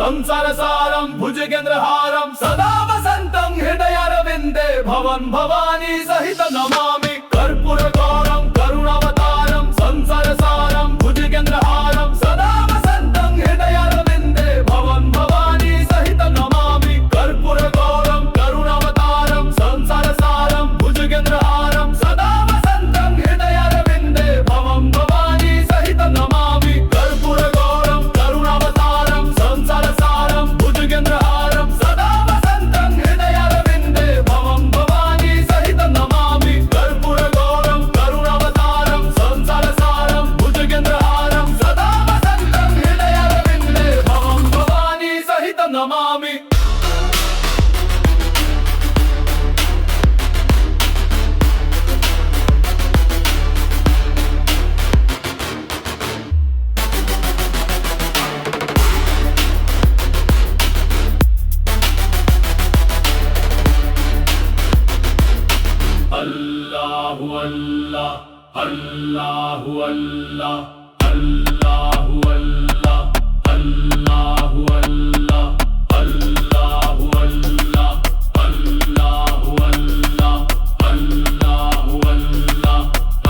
संसारसारं भुजगेन्द्रहारं सदा वसन्तं हृदयारविन्दे भवन् भवानी सहित नमामि। कर्पूरगौरं करुणावतारं संसारसारं भुजगेन्द्रहारं सदा वसन्तं हृदयारविन्दे भवन् भवानी सहित नमामि। कर्पूरगौरं करुणावतारं संसारसारं भुजगेन्द्रहारं सदा वसन्तं हृदयारविन्दे भवन् भवानी सहित नमामि। कर्पूरगौरं करुणावतारं संसारसारं भुजगेन्द्रहारं सदा वसन्तं हृदयारविन्दे भवन् भवानी सहित नमामि। कर्पूरगौरं करुणावतारं संसारसारं भुजगेन्द्रहारं सदा वसन्तं हृदयारविन्दे भवन् भवानी सहित नमामि। अल्लाहु अल्लाह अल्लाहु अल्लाह अल्लाहु अल्लाह अल्लाहु अल्लाह अल्लाहु अल्लाह अल्लाहु अल्लाह अल्लाहु अल्लाह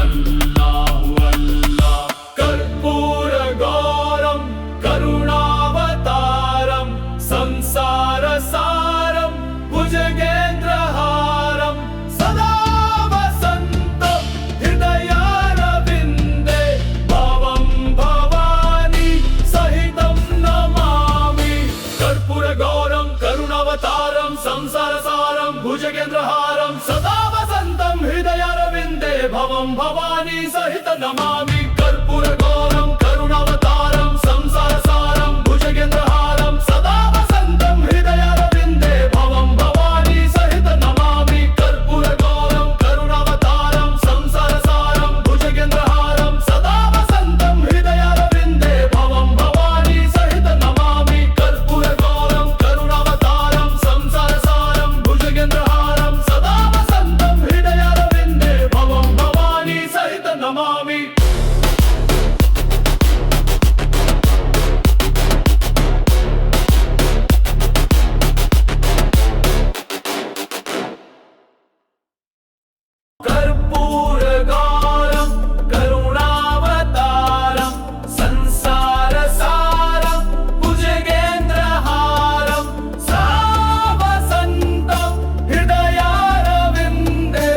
अल्लाहु अल्लाह। कर्पूरगौरं करुणावतारं संसारसारं भुजगेन्द्रहारं सदा वसन्तं हृदयारविन्दे भवं भवानी सहितं नमामि। कर्पूरगौरं करुणावतारं संसारसारं भुजगेन्द्रहारं सदा वसन्तं हृदयारविन्दे भवं भवानी सहित नमामि। कर्पूरगौरं करुणावतारं संसारसारं भुजगेन्द्रहारं सदा वसन्तं हृदयारविन्दे भवं भवानी सहित नमामि। कर्पूरगौरं करुणावतारं संसारसारं भुजगेन्द्रहारं सदा वसन्तं हृदयारविन्दे भवं भवानी सहित नमामि। कर्पूरगौरं करुणावतारं संसारसारं भुजगेन्द्रहारं सदा वसन्तं हृदयारविन्दे भवं भवानी सहित नमामि। कर्पूरगौरं करुणावतारं संसारसारं भुजगेन्द्रहारं सदा वसन्तं हृदयारविन्दे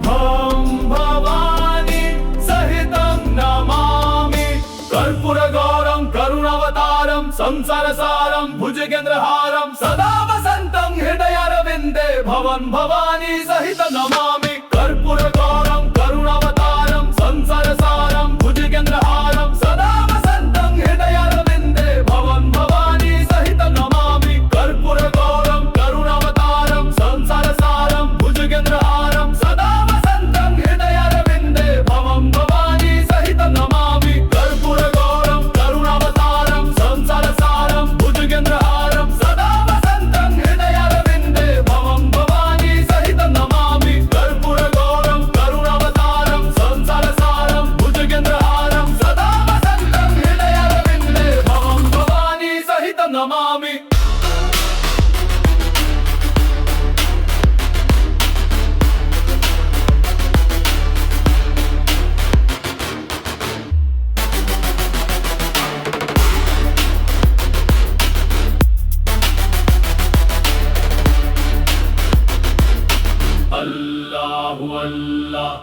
भवं भवानी सहितं नमामि। कर्पूरगौरं करुणावतारं संसारसारं भुजगेन्द्रहारं सदा वसन्तं हृदयारविन्दे भवन् भवानी सहित नमामि। कर्पूरगौरं करुणावतारं संसारसारं भुजगेन्द्रहारं सदा वसन्तं हृदयारविन्दे भवन् भवानी सहित नमामि। कर्पूरगौरं करुणावतारं संसारसारं भुजगेन्द्रहारं सदा वसन्तं हृदयारविन्दे भवं भवानी सहित नमामि। कर्पूरगौरं करुणावतारं संसारसारं भुजगेन्द्रहारं सदा वसन्तं हृदयारविन्दे भवं भवानी सहित नमामि। कर्पूरगौरं करुणावतारं संसारसारं भुजगेन्द्रहारं सदा वसन्तं हृदयारविन्दे भवं भवानी सहित नमामि। अल्लाहु अल्लाह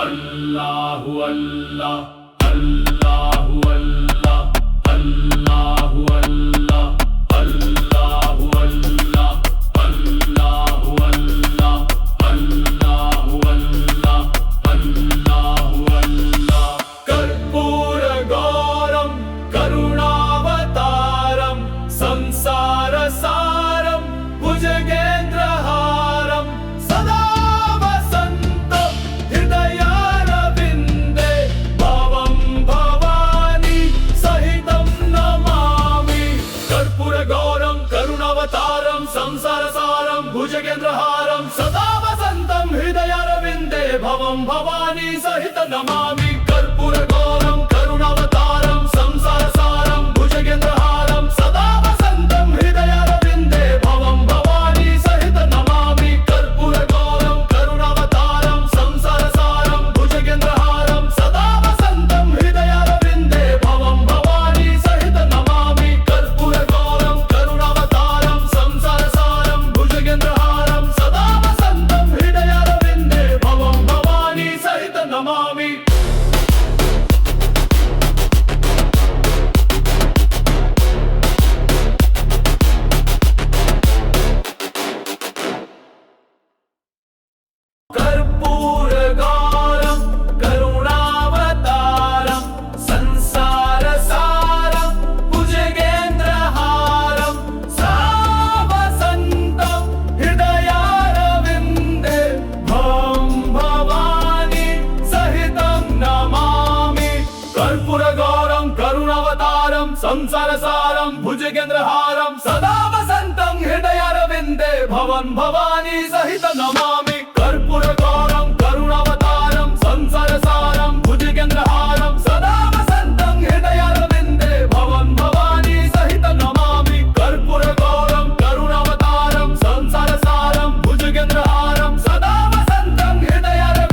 अल्लाहु अल्लाह अल्लाहु अल्लाह अल्लाहु अल्लाह अल्लाहु अल्लाह अल्लाहु अल्लाह अल्लाहु अल्लाह अल्लाहु अल्लाह। कर्पूरगौरं करुणावतारं संसारसारं भुजगेन्द्रहारं सदा वसन्तं हृदयारविन्दे भवं भवानी सहितं नमामि। कर्पूरगौरं करुणावतारं संसारसारं भुजगेन्द्रहारं सदा वसन्तं हृदयारविन्दे भवं भवानी सहित नमामि। कर्पूरगौरं करुणावतारं संसारसारं भुजगेन्द्रहारं सदा वसन्तं हृदयारविन्दे నమామి కర్పూరగారం కరుణావతారం సంసారసారం భుజగేంద్రహారం సావసంతం హృదయారవిందే భం భవాని సహితం నమామి కర్పూరగారం కరుణావతారం సంసారసారం భుజగేంద్రహారం సదా వసంతం హృదయారవిందే భవన్ భవాని సహిత నమామి కర్పూరగారం కరుణావతారం సంసారసారం భుజగేంద్రహారం సదా వసంతం హృదయారవిందే భవన్ భవాని సహిత నమామి కర్పూరగారం కరుణావతారం సంసారసారం భుజగేంద్రహారం సదా వసంతం హృదయారవిందే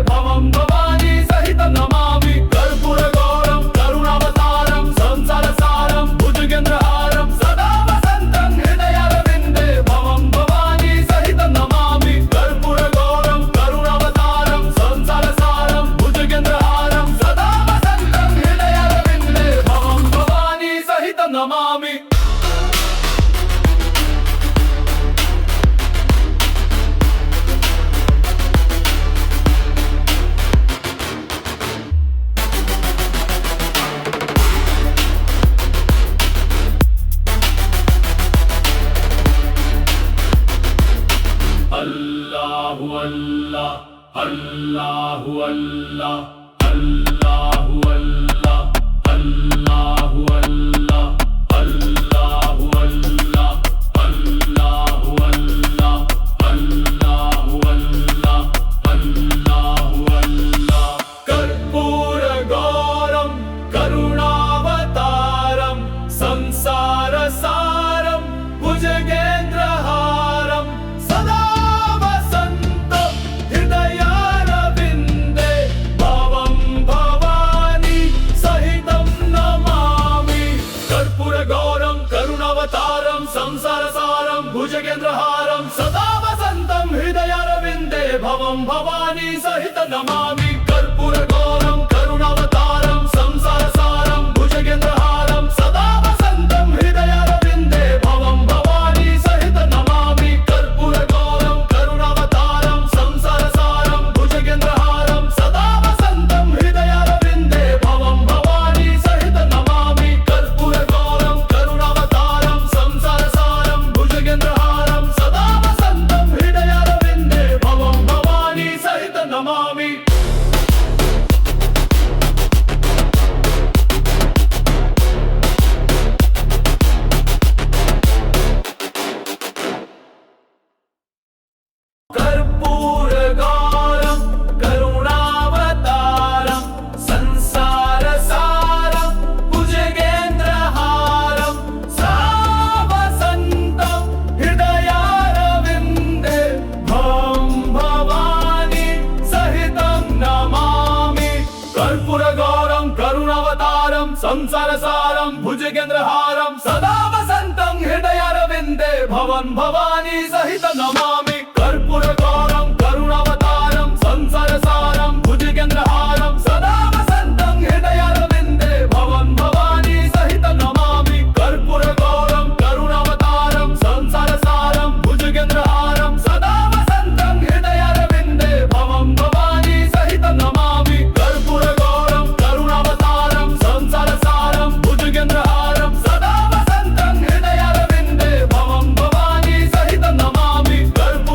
భవన్ భవాని సహిత నమామి కర్పూరగారం కరుణావతారం సంసారసారం భుజగేంద్రహారం సదా వసంతం హృదయారవిందే భవన్ భవాని సహిత నమామి కర్పూరగారం కరుణావతారం సంసారసారం భుజగేంద్రహారం సదా వసంతం హృదయారవిందే భవన్ భవాని సహిత నమామి అల్లాహు అల్లాహ్ అల్లాహు అల్లాహ్ అల్లాహు అల్లాహ్ అల్లాహు అల్లాహ్ అల్లాహు అల్లాహ్ అల్లాహు అల్లాహ్ అల్లాహు అల్లాహ్ అల్లాహు అల్లాహ్ కర్పూరగారం కరుణావతారం సంసారసారం భుజగేంద్రహారం సదా వసంతం హృదయారవిందే భవం భవాని సహితం నమామి కర్పూరగారం కరుణావతారం సంసారసారం భుజగేంద్రహారం సదా వసంతం హృదయారవిందే భవం భవాని సహిత నమామి కర్పూరగారం కరుణావతారం సంసారసారం భుజగేంద్రహారం సదా వసంతం హృదయారవిందే భవం భవాని సహిత నమామి కర్పూరగారం కరుణావతారం సంసారసారం భుజగేంద్రహారం సదా వసంతం హృదయారవిందే భవం భవాని సహిత నమామి కర్పూరగారం కరుణావతారం సంసారసారం భుజగేంద్రహారం సదా వసంతం హృదయారవిందే భవం భవాని సహిత నమామి కర్పూరగారం కరుణావతారం సంసారసారం భుజగేంద్రహారం సావసంతం హృదయారవిందే భం భవాని సహితం నమామి కర్పూరగారం కరుణావతారం సంసారసారం భుజగేంద్రహారం సదా వసంతం హృదయారవిందే భవన్ భవాని సహిత నమామి కర్పూరగారం కరుణావతారం సంసారసారం భుజగేంద్రహారం సదా వసంతం హృదయారవిందే భవన్ భవాని సహిత నమామి కర్పూరగారం కరుణావతారం సంసారసారం భుజగేంద్రహారం సదా వసంతం హృదయారవిందే భవం భవాని సహిత నమామి కర్పూరగారం కరుణావతారం సంసారసారం భుజగేంద్రహారం సదా వసంతం హృదయారవిందే భవం భవాని సహిత నమామి కర్పూరగారం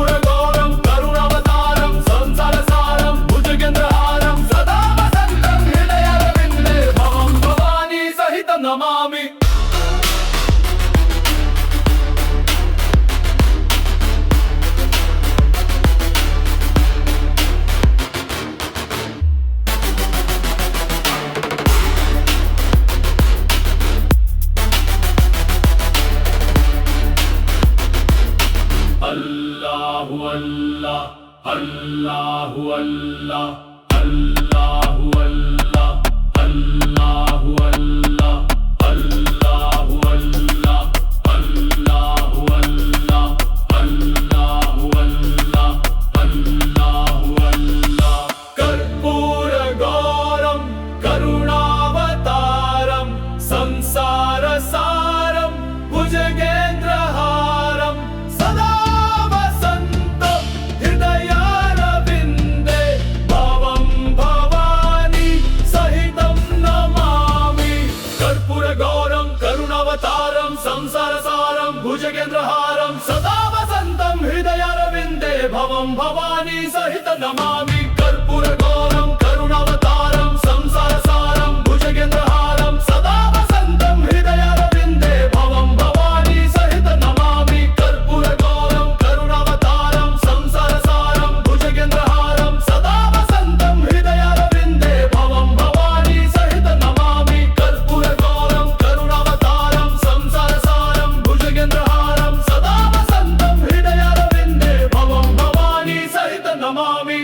भुजगेन्द्रहारं सदा वसन्तं हृदयारविन्दे भवं भवानी सहित नमामि कर्पूरगौरं करुणावतारं संसारसारं भुजगेन्द्रहारं सदा वसन्तं हृदयारविन्दे भवं भवानी सहित नमामि कर्पूरगौरं करुणावतारं संसारसारं भुजगेन्द्रहारं सदा वसन्तं हृदयारविन्दे भवं भवानी सहित नमामि कर्पूरगौरं करुणावतारं संसारसारं भुजगेन्द्रहारं सदा वसन्तं हृदयारविन्दे भवं भवानी सहित नमामि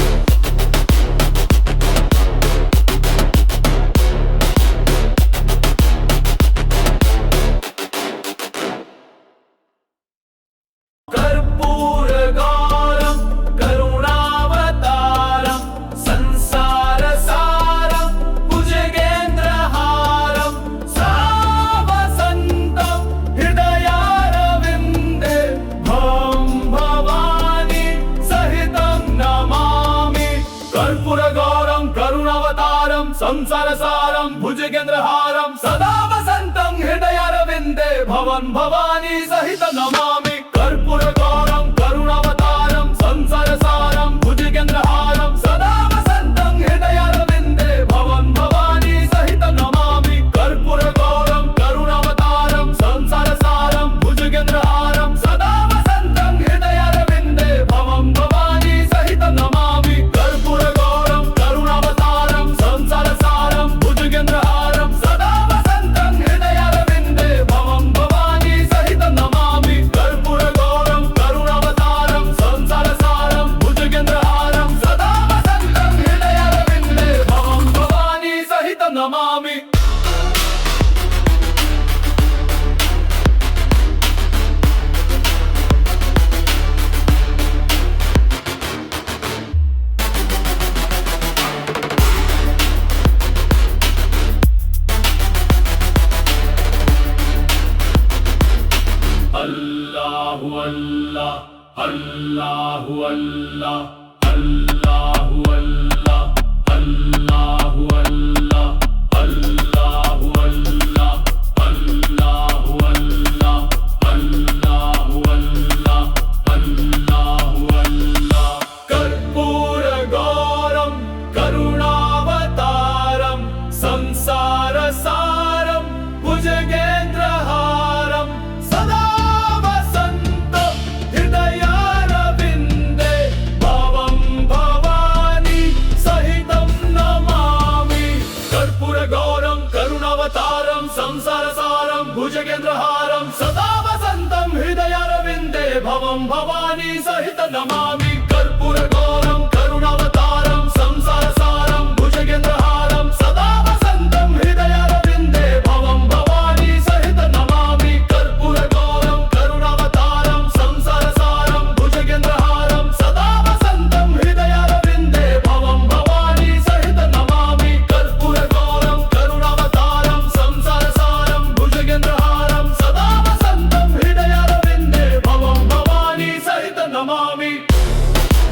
कर्पूरगौरं करुणावतारं संसारसारं भुजगेन्द्रहारं सदा वसन्तं हृदयारविन्दे भवं भवानी सहितं नमामि कर्पूरगौरं करुणावतारं संसारसारं भुजगेन्द्रहारं सदा वसन्तं हृदयारविन्दे भवं भवानी सहित नमामि कर्पूरगौरं करुणावतारं संसारसारं भुजगेन्द्रहारं सदा वसन्तं हृदयारविन्दे भवं भवानी सहित नमामि कर्पूरगौरं करुणावतारं संसारसारं भुजगेन्द्रहारं सदा वसन्तं हृदयारविन्दे भवं भवानी सहित नमामि कर्पूरगौरं करुणावतारं संसारसारं भुजगेन्द्रहारं सदा वसन्तं हृदयारविन्दे भवं भवानी सहित नमामि कर्पूरगौरं करुणावतारं संसारसारं भुजगेन्द्रहारं सदा वसन्तं हृदयारविन्दे भवं भवानी सहित नमामि अल्लाहु अल्लाह अल्लाहु अल्लाह अल्लाहु अल्लाह अल्लाहु अल्लाह अल्लाहु अल्लाह अल्लाहु अल्लाह अल्लाहु अल्लाह अल्लाहु अल्लाह कर्पूरगौरं करुणावतारं संसारसारं भुजगेन्द्रहारं सदा वसन्तं हृदयारविन्दे भवं भवानी सहितं नमामि कर्पूरगौरं करुणावतारं संसारसारं भुजगेन्द्रहारं सदा वसन्तं हृदयारविन्दे भवं भवानी सहित नमामि कर्पूरगौरं करुणावतारं संसारसारं भुजगेन्द्रहारं सदा वसन्तं हृदयारविन्दे भवं भवानी सहित नमामि कर्पूरगौरं करुणावतारं संसारसारं भुजगेन्द्रहारं सदा वसन्तं हृदयारविन्दे भवं भवानी सहित नमामि कर्पूरगौरं करुणावतारं संसारसारं भुजगेन्द्रहारं सदा वसन्तं हृदयारविन्दे भवं भवानी सहित नमामि कर्पूरगौरं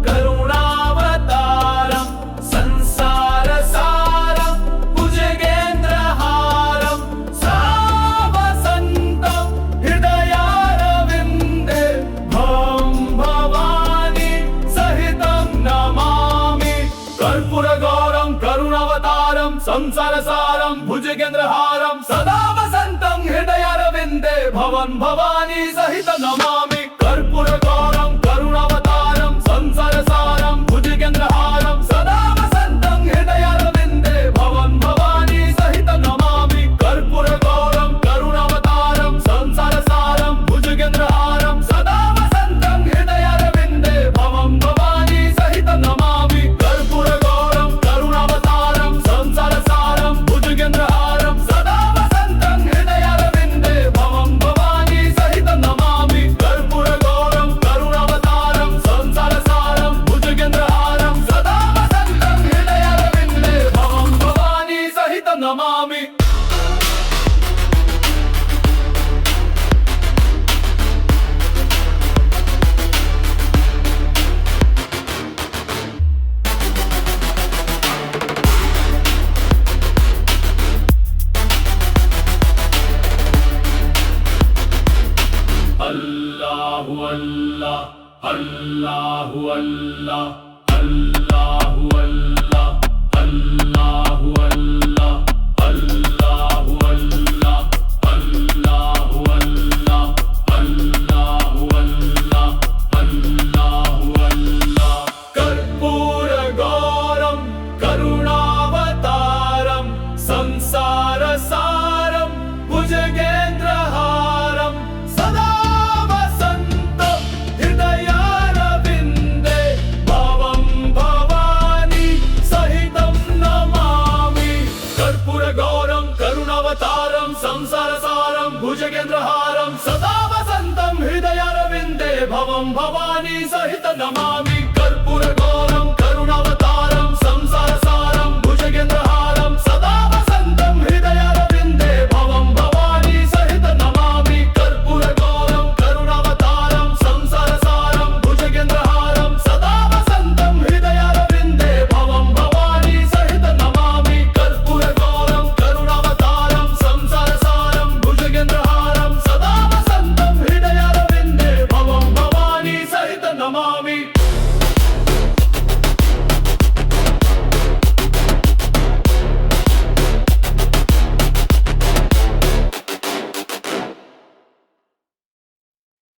करुणावतारं संसारसारं भुजगेन्द्रहारं सदा वसन्तं हृदयारविन्दे भवं भवानी सहितं नमामि कर्पूरगौरं करुणावतारं संसारसारं भुजगेन्द्रहारं सदा वसन्तं हृदयारविन्दे भवं भवानी सहित नमामि कर्पूरगौरं करुणावतारं संसारसारं भुजगेन्द्रहारं सदा वसन्तं हृदयारविन्दे भवं भवानी सहित नमामि कर्पूरगौरं करुणावतारं संसारसारं भुजगेन्द्रहारं सदा वसन्तं हृदयारविन्दे भवं भवानी सहित नमामि कर्पूरगौरं करुणावतारं संसारसारं भुजगेन्द्रहारं सदा वसन्तं हृदयारविन्दे भवं भवानी सहित नमामि कर्पूरगौरं करुणावतारं संसारसारं भुजगेन्द्रहारं सदा वसन्तं हृदयारविन्दे भवं भवानी सहित नमामि अल्लाह अल्लाहु अल्लाह अल्लाहु अल्लाह अल्लाहु अल्लाह अल्लाहु अल्लाह अल्लाहु अल्लाह अल्लाहु अल्लाह कर्पूर गौरम करुणावतारम संसार सारम भुजगेन्द्रहारम सदा वसन्तं हृदयारविन्दे भवं भवानी सहितं नमामि कर्पूर गौरम करुणावतारम संसार सारम भुजगेन्द्रहारम सदा वसन्तं हृदयारविन्दे भवं भवानी सहितं नमामि कर्पूर गौरम करुणावतारम संसार सारम भुजगेन्द्रहारम सदा वसन्तं हृदयारविन्दे भवं भवानी सहितं नमामि कर्पूर गौरम करुणावतारम संसार सारम भुजगेन्द्रहारम सदा वसन्तं हृदयारविन्दे भवं भवानी सहितं नमामि कर्पूर गौरम करुणावतारम संसार सारम भुजगेन्द्रहारम सदा वसन्तं हृदयारविन्दे भवं भवानी सहितं नमामि